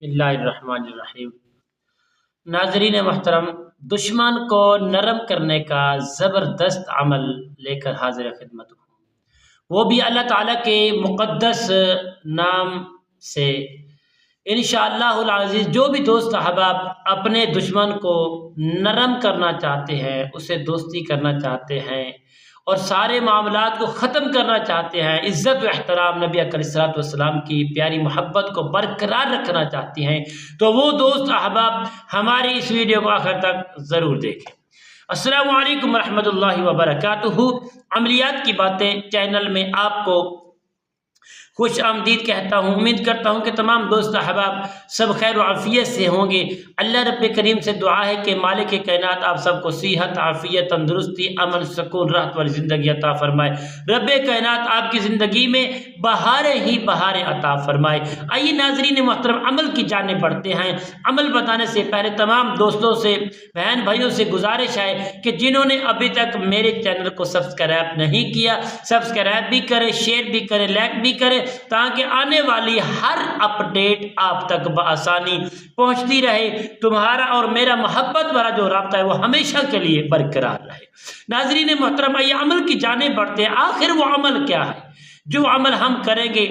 بسم اللہ الرحمن الرحیم۔ ناظرین محترم، دشمن کو نرم کرنے کا زبردست عمل لے کر حاضر خدمت ہوں، وہ بھی اللہ تعالیٰ کے مقدس نام سے۔ انشاءاللہ العزیز جو بھی دوست احباب اپنے دشمن کو نرم کرنا چاہتے ہیں، اسے دوستی کرنا چاہتے ہیں اور سارے معاملات کو ختم کرنا چاہتے ہیں، عزت و احترام نبی اکرم صلی اللہ علیہ وسلم کی پیاری محبت کو برقرار رکھنا چاہتے ہیں، تو وہ دوست احباب ہماری اس ویڈیو کو آخر تک ضرور دیکھیں۔ السلام علیکم ورحمۃ اللہ وبرکاتہ۔ عملیات کی باتیں چینل میں آپ کو خوش آمدید کہتا ہوں۔ امید کرتا ہوں کہ تمام دوست احباب سب خیر و عافیت سے ہوں گے۔ اللہ رب کریم سے دعا ہے کہ مالک کائنات آپ سب کو صحت، عافیت، تندرستی، امن، سکون، راحت والی زندگی عطا فرمائے۔ رب کائنات آپ کی زندگی میں بہاریں ہی بہاریں عطا فرمائے۔ آئیے ناظرین محترم عمل کی جانب بڑھتے ہیں۔ عمل بتانے سے پہلے تمام دوستوں سے، بہن بھائیوں سے گزارش ہے کہ جنہوں نے ابھی تک میرے چینل کو سبسکرائب نہیں کیا، سبسکرائب بھی کریں، شیئر بھی کریں، لائک بھی کریں، تاکہ آنے والی ہر اپڈیٹ آپ تک بآسانی پہنچتی رہے، تمہارا اور میرا محبت بھرا جو رابطہ ہے وہ ہمیشہ کے لیے برقرار رہے۔ ناظرین محترم، یہ عمل کی جانب بڑھتے ہیں۔ آخر وہ عمل کیا ہے جو عمل ہم کریں گے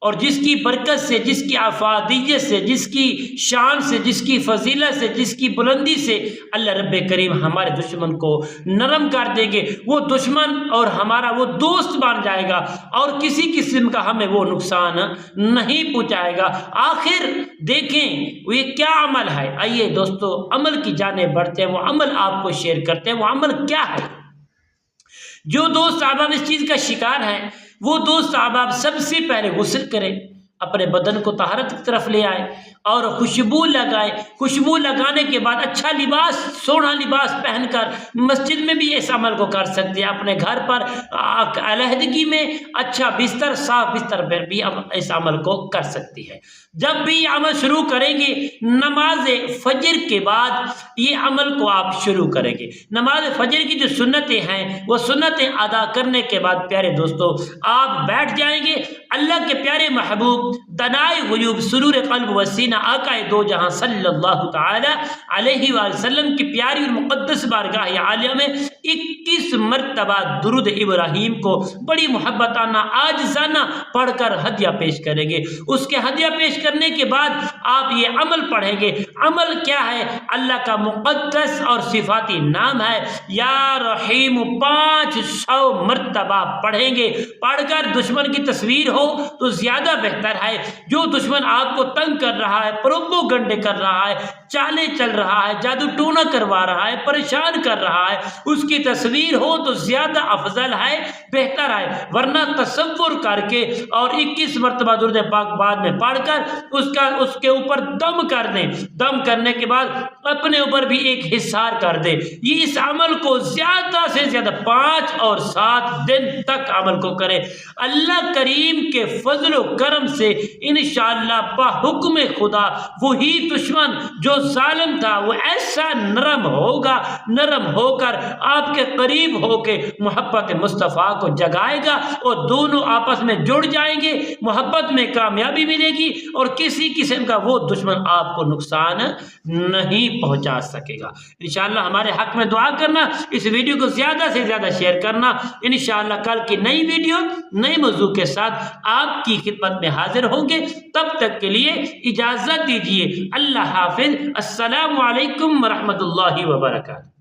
اور جس کی برکت سے، جس کی افادیت سے، جس کی شان سے، جس کی فضیلت سے، جس کی بلندی سے اللہ رب کریم ہمارے دشمن کو نرم کر دیں گے، وہ دشمن اور ہمارا وہ دوست بن جائے گا اور کسی قسم کا ہمیں وہ نقصان نہیں پہنچائے گا۔ آخر دیکھیں یہ کیا عمل ہے۔ آئیے دوستو عمل کی جانب بڑھتے ہیں، وہ عمل آپ کو شیئر کرتے ہیں۔ وہ عمل کیا ہے؟ جو دوست احباب اس چیز کا شکار ہیں، وہ دوست احباب سب سے پہلے غسل کریں، اپنے بدن کو طہارت کی طرف لے آئے اور خوشبو لگائے۔ خوشبو لگانے کے بعد اچھا لباس، سونا لباس پہن کر مسجد میں بھی اس عمل کو کر سکتے ہیں، اپنے گھر پر علیحدگی میں اچھا بستر، صاف بستر پر بھی اس عمل کو کر سکتی ہے۔ جب بھی یہ عمل شروع کریں گے، نماز فجر کے بعد یہ عمل کو آپ شروع کریں گے۔ نماز فجر کی جو سنتیں ہیں وہ سنتیں ادا کرنے کے بعد پیارے دوستو آپ بیٹھ جائیں گے۔ اللہ کے پیارے محبوب دنائے غیوب سرور قلب و سینہ آقا دو جہاں صلی اللہ تعالی علیہ وآلہ وسلم کی پیاری اور مقدس بارگاہ عالیہ میں 21 مرتبہ درود ابراہیم کو بڑی محبتانہ عاجزانہ پڑھ کر ہدیہ پیش کریں گے۔ اس کے ہدیہ پیش کرنے کے بعد آپ یہ عمل پڑھیں گے۔ عمل کیا ہے؟ اللہ کا مقدس اور صفاتی نام ہے یا رحیم، 500 مرتبہ پڑھیں گے۔ پڑھ کر دشمن کی تصویر ہو تو زیادہ بہتر ہے۔ جو دشمن آپ کو تنگ کر رہا ہے، پروپوگنڈے کر رہا ہے، چالیں چل رہا ہے، جادو ٹونا کروا رہا ہے، پریشان کر رہا ہے، اس کی تصویر ہو تو زیادہ افضل ہے، بہتر ہے۔ ورنہ تصور کر کے اور 21 مرتبہ درود پاک بعد میں پڑھ کر اس کے اوپر دم کر دیں۔ دم کرنے کے بعد اپنے اوپر بھی ایک حصار کر دیں۔ یہ اس عمل کو زیادہ سے زیادہ 5 اور 7 دن تک عمل کو کریں۔ اللہ کریم کے فضل و کرم سے انشاءاللہ بحکم خدا وہی دشمن جو ظالم تھا وہ ایسا نرم ہوگا، نرم ہو کر آپ کے قریب ہو کے محبت مصطفیٰ کو جگائے گا اور دونوں آپس میں جڑ جائیں گے، محبت میں کامیابی ملے گی اور کسی قسم کا وہ دشمن آپ کو نقصان نہیں پہنچا سکے گا۔ انشاءاللہ ہمارے حق میں دعا کرنا، اس ویڈیو کو زیادہ سے زیادہ شیئر کرنا۔ انشاءاللہ کل کی نئی ویڈیو نئے موضوع کے ساتھ آپ کی خدمت میں حاضر ہوں گے۔ تب تک کے لیے اجازت دیجیے۔ اللہ حافظ۔ السلام علیکم ورحمۃ اللہ وبرکاتہ۔